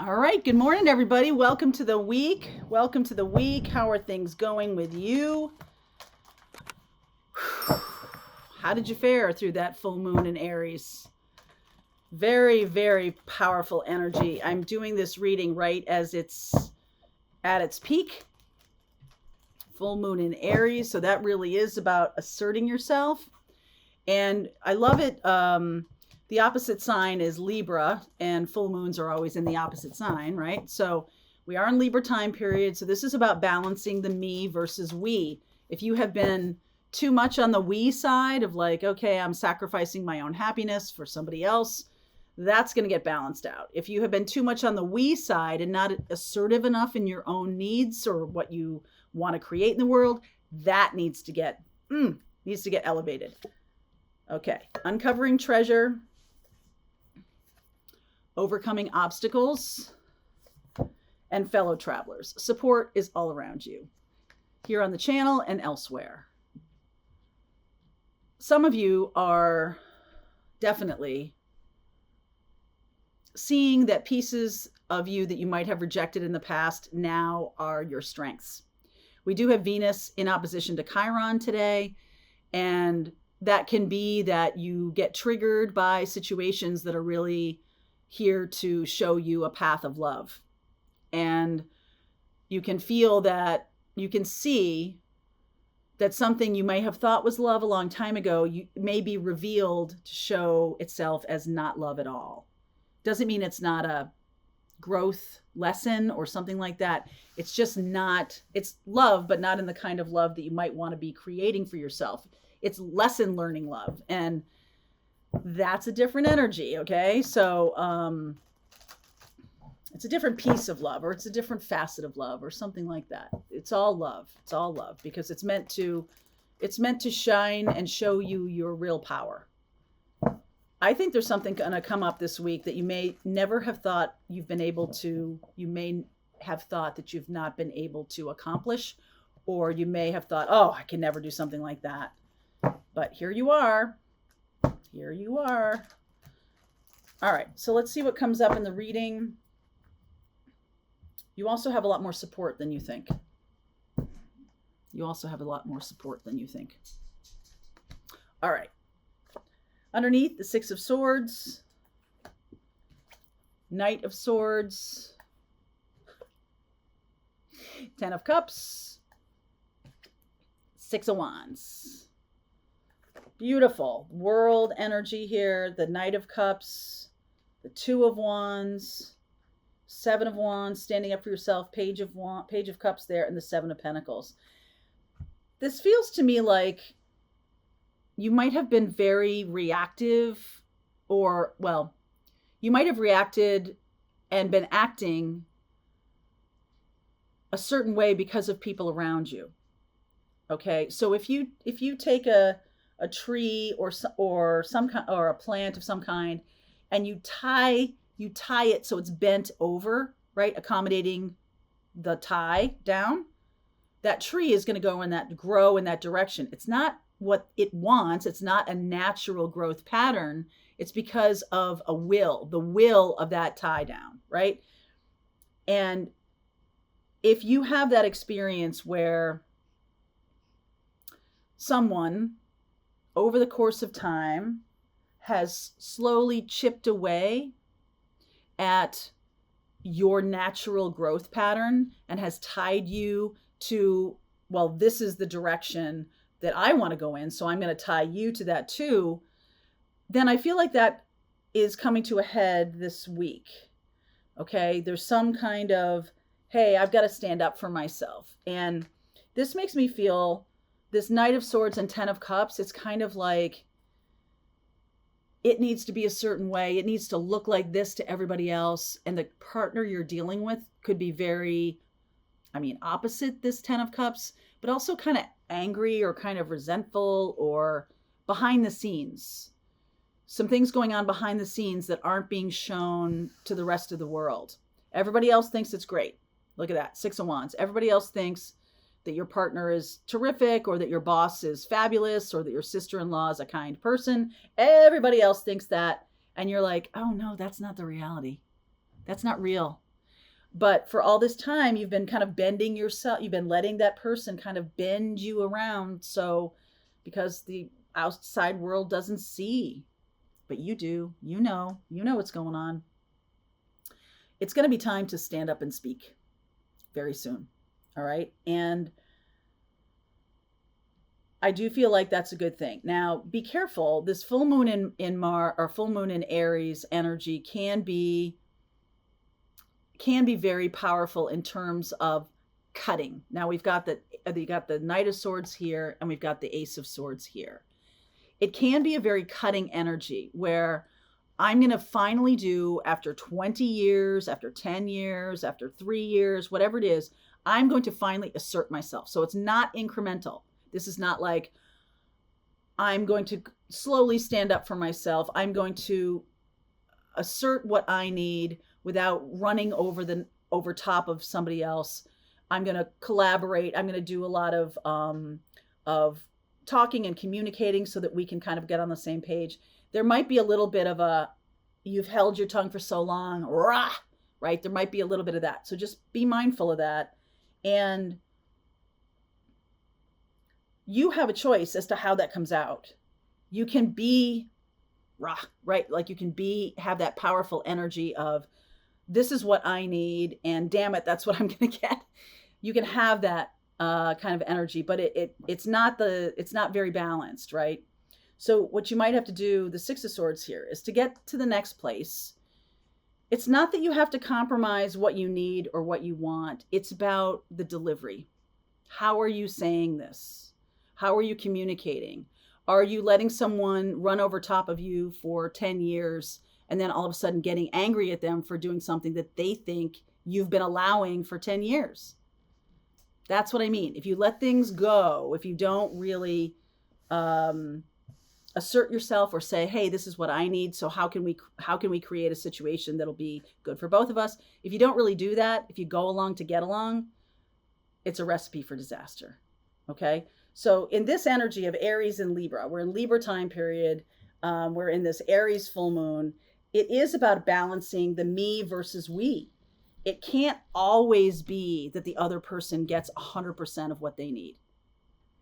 All right, good morning, everybody. Welcome to the week. Welcome to the week. How are things going with you? How did you fare through that full moon in Aries? Very, very powerful energy. I'm doing this reading right as it's at its peak. Full moon in Aries. So that really is about asserting yourself. And I love it. The opposite sign is Libra, and full moons are always in the opposite sign, right? So we are in Libra time period. So this is about balancing the me versus we. If you have been too much on the we side of like, okay, I'm sacrificing my own happiness for somebody else, that's going to get balanced out. If you have been too much on the we side and not assertive enough in your own needs or what you want to create in the world, that needs to get elevated. Okay, uncovering treasure, overcoming obstacles, and fellow travelers. Support is all around you, here on the channel and elsewhere. Some of you are definitely seeing that pieces of you that you might have rejected in the past now are your strengths. We do have Venus in opposition to Chiron today, and that can be that you get triggered by situations that are really here to show you a path of love. And you can feel that, you can see that something you may have thought was love a long time ago, you may be revealed to show itself as not love at all. Doesn't mean it's not a growth lesson or something like that. It's just not, it's love, but not in the kind of love that you might want to be creating for yourself. It's lesson learning love. And that's a different energy. Okay. So, it's a different piece of love, or it's a different facet of love, or something like that. It's all love. It's all love because it's meant to shine and show you your real power. I think there's something going to come up this week that you may never have thought you've been able to, you may have thought that you've not been able to accomplish, or you may have thought, oh, I can never do something like that. But here you are. Here you are. All right, so let's see what comes up in the reading. You also have a lot more support than you think. You also have a lot more support than you think. All right. Underneath, the Six of Swords, Knight of Swords, Ten of Cups, Six of Wands. Beautiful world energy here. The Knight of Cups, the Two of Wands, Seven of Wands, standing up for yourself, Page of Cups there, and the Seven of Pentacles. This feels to me like you might have been very reactive, or, well, you might have reacted and been acting a certain way because of people around you. Okay, so if you take a tree or some kind, or a plant of some kind, and you tie it so it's bent over, right, accommodating the tie down, that tree is going to grow in that direction. It's not what it wants. It's not a natural growth pattern. It's because of the will of that tie down, right? And if you have that experience where someone over the course of time has slowly chipped away at your natural growth pattern and has tied you to, well, this is the direction that I want to go in, so I'm going to tie you to that too, then I feel like that is coming to a head this week. Okay, there's some kind of, hey, I've got to stand up for myself. And this makes me feel, this Knight of Swords and Ten of Cups, it's kind of like, it needs to be a certain way. It needs to look like this to everybody else. And the partner you're dealing with could be very, opposite this Ten of Cups, but also kind of angry or kind of resentful or behind the scenes. Some things going on behind the scenes that aren't being shown to the rest of the world. Everybody else thinks it's great. Look at that, Six of Wands. Everybody else thinks that your partner is terrific, or that your boss is fabulous, or that your sister-in-law is a kind person. Everybody else thinks that. And you're like, oh no, that's not the reality. That's not real. But for all this time, you've been kind of bending yourself. You've been letting that person kind of bend you around. So, because the outside world doesn't see, but you do, you know what's going on. It's going to be time to stand up and speak very soon. All right. And I do feel like that's a good thing. Now, be careful. This full moon in Mars, or full moon in Aries energy can be very powerful in terms of cutting. Now we've got the Knight of Swords here, and we've got the Ace of Swords here. It can be a very cutting energy where I'm going to finally do, after 20 years, after 10 years, after 3 years, whatever it is, I'm going to finally assert myself. So it's not incremental. This is not like I'm going to slowly stand up for myself. I'm going to assert what I need without running over top of somebody else. I'm going to collaborate. I'm going to do a lot of talking and communicating so that we can kind of get on the same page. There might be a little bit of you've held your tongue for so long, rah, right? There might be a little bit of that. So just be mindful of that. And you have a choice as to how that comes out. You can be rah, right? Like you can have that powerful energy of, this is what I need, and damn it, that's what I'm going to get. You can have that kind of energy, but it's not very balanced, right? So what you might have to do, the Six of Swords here, is to get to the next place. It's not that you have to compromise what you need or what you want. It's about the delivery. How are you saying this? How are you communicating? Are you letting someone run over top of you for 10 years and then all of a sudden getting angry at them for doing something that they think you've been allowing for 10 years? That's what I mean. If you let things go, if you don't really assert yourself or say, hey, this is what I need, so how can we create a situation that'll be good for both of us? If you don't really do that, if you go along to get along, it's a recipe for disaster. Okay? So in this energy of Aries and Libra, we're in Libra time period. We're in this Aries full moon. It is about balancing the me versus we. It can't always be that the other person gets 100% of what they need.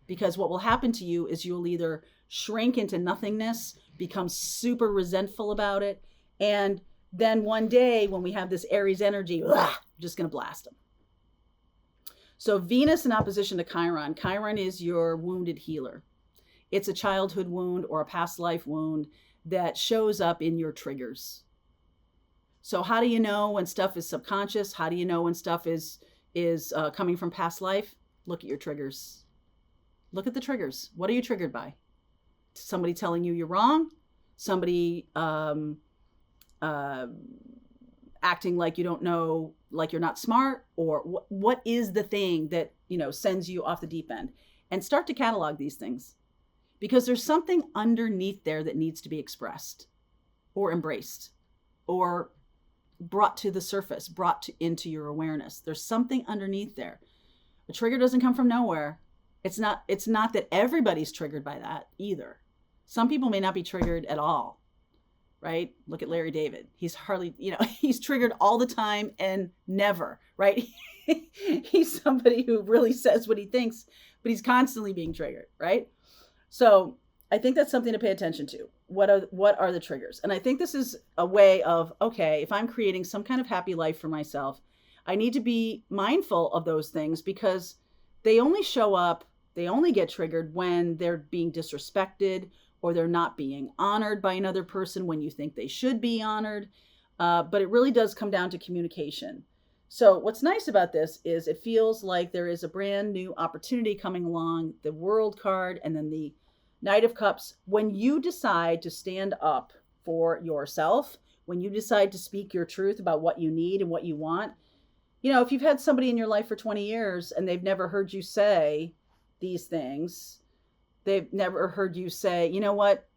Because what will happen to you is you'll either shrink into nothingness, become super resentful about it, and then one day when we have this Aries energy, I'm just going to blast them. So Venus in opposition to Chiron. Chiron is your wounded healer. It's a childhood wound or a past life wound that shows up in your triggers. So how do you know when stuff is subconscious? How do you know when stuff is coming from past life? Look at your triggers. Look at the triggers. What are you triggered by? Somebody telling you you're wrong? Somebody acting like you don't know, like you're not smart? Or what is the thing that, sends you off the deep end? And start to catalog these things. Because there's something underneath there that needs to be expressed or embraced or brought to the surface, into your awareness. There's something underneath there. A trigger doesn't come from nowhere. It's not that everybody's triggered by that either. Some people may not be triggered at all, right? Look at Larry David. He's hardly, he's triggered all the time and never, right? He's somebody who really says what he thinks, but he's constantly being triggered, right? So I think that's something to pay attention to. What are the triggers? And I think this is a way of, okay, if I'm creating some kind of happy life for myself, I need to be mindful of those things because they only show up, they only get triggered when they're being disrespected or they're not being honored by another person when you think they should be honored. But it really does come down to communication. So what's nice about this is it feels like there is a brand new opportunity coming along, the World card and then the Knight of Cups. When you decide to stand up for yourself, when you decide to speak your truth about what you need and what you want, if you've had somebody in your life for 20 years and they've never heard you say these things, they've never heard you say, you know what,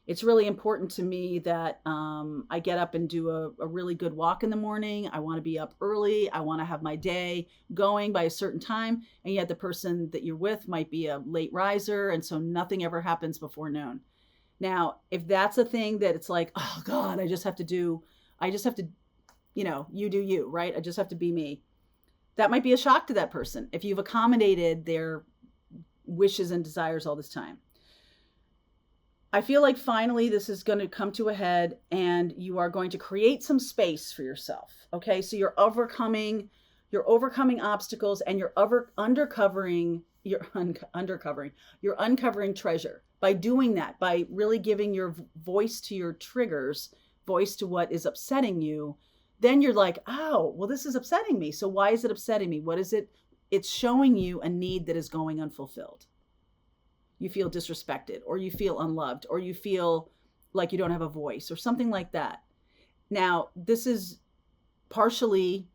it's really important to me that I get up and do a really good walk in the morning. I want to be up early. I want to have my day going by a certain time. And yet the person that you're with might be a late riser. And so nothing ever happens before noon. Now, if that's a thing that it's like, oh God, I just have to you do you, right? I just have to be me. That might be a shock to that person if you've accommodated their wishes and desires all this time. I feel like finally this is going to come to a head and you are going to create some space for yourself. Okay. So you're overcoming obstacles, and you're uncovering treasure by doing that, by really giving your voice to your triggers, voice to what is upsetting you. Then you're like, oh, well, this is upsetting me. So why is it upsetting me? What is it? It's showing you a need that is going unfulfilled. You feel disrespected, or you feel unloved, or you feel like you don't have a voice, or something like that. Now, this is partially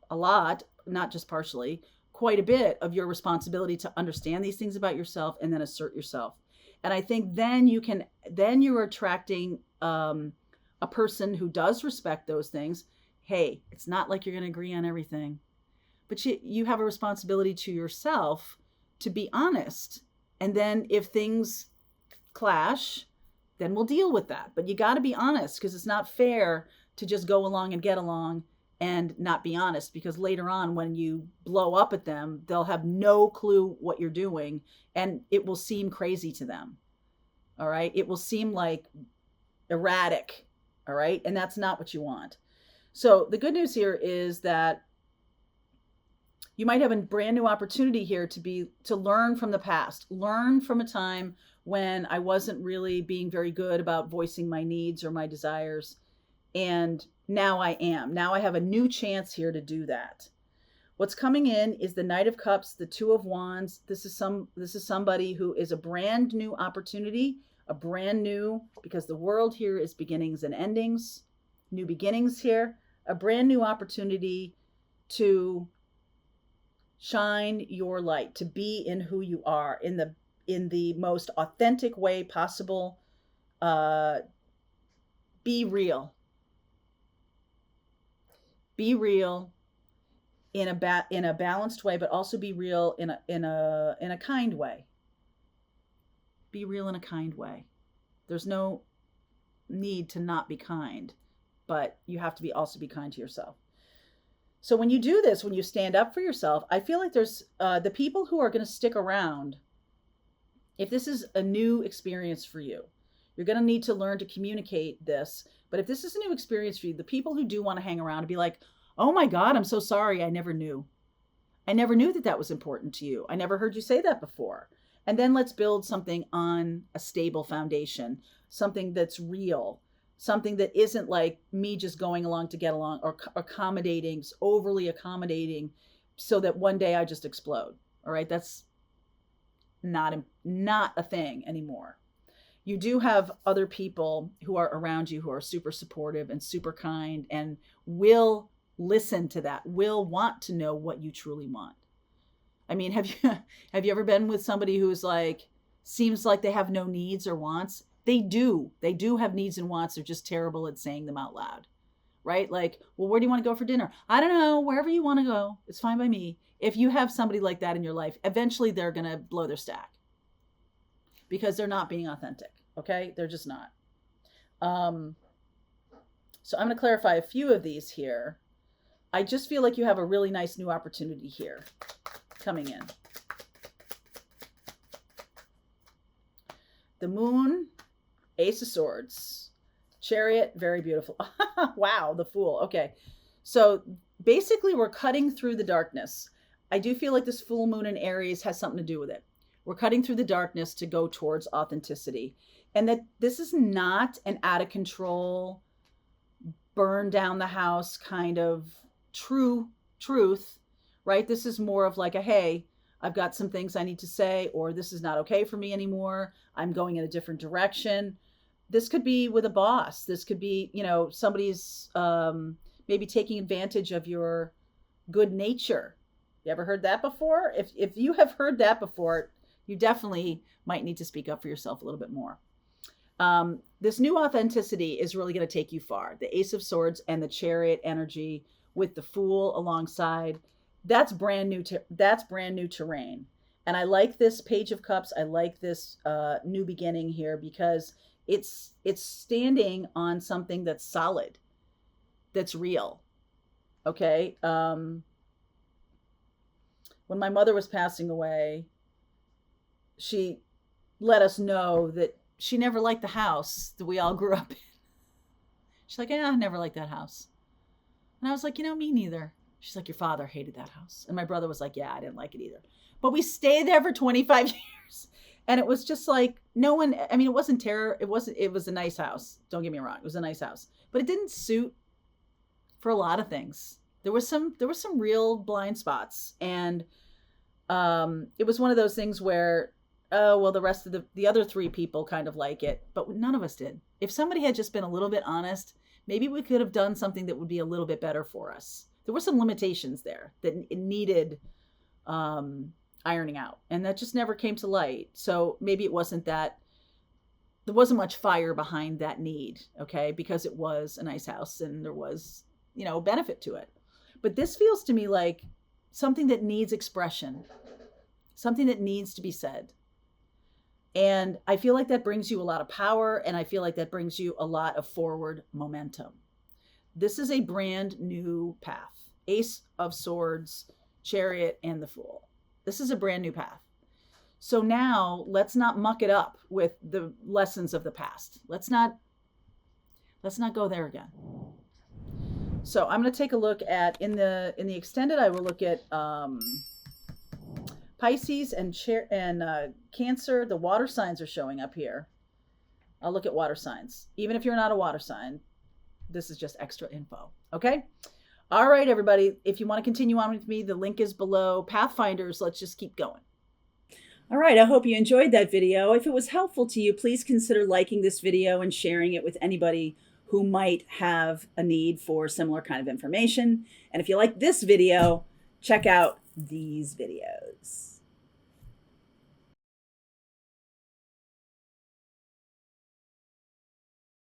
a lot, not just partially, quite a bit of your responsibility to understand these things about yourself and then assert yourself. And I think then you're attracting a person who does respect those things. Hey, it's not like you're going to agree on everything, but you have a responsibility to yourself to be honest. And then if things clash, then we'll deal with that. But you got to be honest, because it's not fair to just go along and get along and not be honest, because later on when you blow up at them, they'll have no clue what you're doing, and it will seem crazy to them. All right. It will seem like erratic. All right. And that's not what you want. So the good news here is that you might have a brand new opportunity here to learn from the past, learn from a time when I wasn't really being very good about voicing my needs or my desires. And now I am. Now I have a new chance here to do that. What's coming in is the Knight of Cups, the Two of Wands. This is somebody who is a brand new opportunity, because the world here is beginnings and endings, new beginnings here, a brand new opportunity to shine your light, to be in who you are in the most authentic way possible. Be real. Be real in a balanced way, but also be real in a kind way. Be real in a kind way. There's no need to not be kind, but you have to also be kind to yourself. So when you do this, when you stand up for yourself, I feel like there's the people who are going to stick around. If this is a new experience for you, you're going to need to learn to communicate this. But if this is a new experience for you, the people who do want to hang around and be like, oh my God, I'm so sorry. I never knew. I never knew that was important to you. I never heard you say that before. And then let's build something on a stable foundation, something that's real, something that isn't like me just going along to get along, or overly accommodating so that one day I just explode. All right. That's not a thing anymore. You do have other people who are around you who are super supportive and super kind and will listen to that, will want to know what you truly want. I mean, have you ever been with somebody who's like, seems like they have no needs or wants? They do have needs and wants. They're just terrible at saying them out loud, right? Like, well, where do you want to go for dinner? I don't know. Wherever you want to go, it's fine by me. If you have somebody like that in your life, eventually they're going to blow their stack because they're not being authentic. Okay. They're just not. So I'm going to clarify a few of these here. I just feel like you have a really nice new opportunity here coming in. The Moon, Ace of Swords, Chariot, very beautiful. Wow, the Fool. Okay. So basically we're cutting through the darkness. I do feel like this full moon in Aries has something to do with it. We're cutting through the darkness to go towards authenticity. And that this is not an out of control, burn down the house kind of truth, right? This is more of like hey, I've got some things I need to say, or this is not okay for me anymore. I'm going in a different direction. This could be with a boss. This could be, somebody's maybe taking advantage of your good nature. You ever heard that before? If you have heard that before, you definitely might need to speak up for yourself a little bit more. This new authenticity is really going to take you far. The Ace of Swords and the Chariot energy with the Fool alongside. That's brand new terrain. And I like this Page of Cups. I like this new beginning here because it's standing on something that's solid, that's real. Okay. When my mother was passing away, she let us know that she never liked the house that we all grew up in. She's like, yeah, I never liked that house. And I was like, me neither. She's like, your father hated that house. And my brother was like, yeah, I didn't like it either. But we stayed there for 25 years. And it was just like, no one, I mean, it wasn't terror. It was a nice house. Don't get me wrong. It was a nice house, but it didn't suit for a lot of things. There was some real blind spots. And it was one of those things where, oh, well, the rest of the other three people kind of like it, but none of us did. If somebody had just been a little bit honest, maybe we could have done something that would be a little bit better for us. There were some limitations there that it needed ironing out, and that just never came to light. So maybe it wasn't that there wasn't much fire behind that need, okay, because it was a nice house and there was, a benefit to it. But this feels to me like something that needs expression, something that needs to be said. And I feel like that brings you a lot of power, and I feel like that brings you a lot of forward momentum. This is a brand new path. Ace of Swords, Chariot, and the Fool. This is a brand new path. So now let's not muck it up with the lessons of the past. Let's not go there again. So I'm going to take a look at, in the extended, I will look at Pisces and Cancer. The water signs are showing up here. I'll look at water signs. Even if you're not a water sign, this is just extra info. Okay? All right, everybody. If you want to continue on with me, the link is below. Pathfinders, let's just keep going. All right, I hope you enjoyed that video. If it was helpful to you, please consider liking this video and sharing it with anybody who might have a need for similar kind of information. And if you like this video, check out these videos.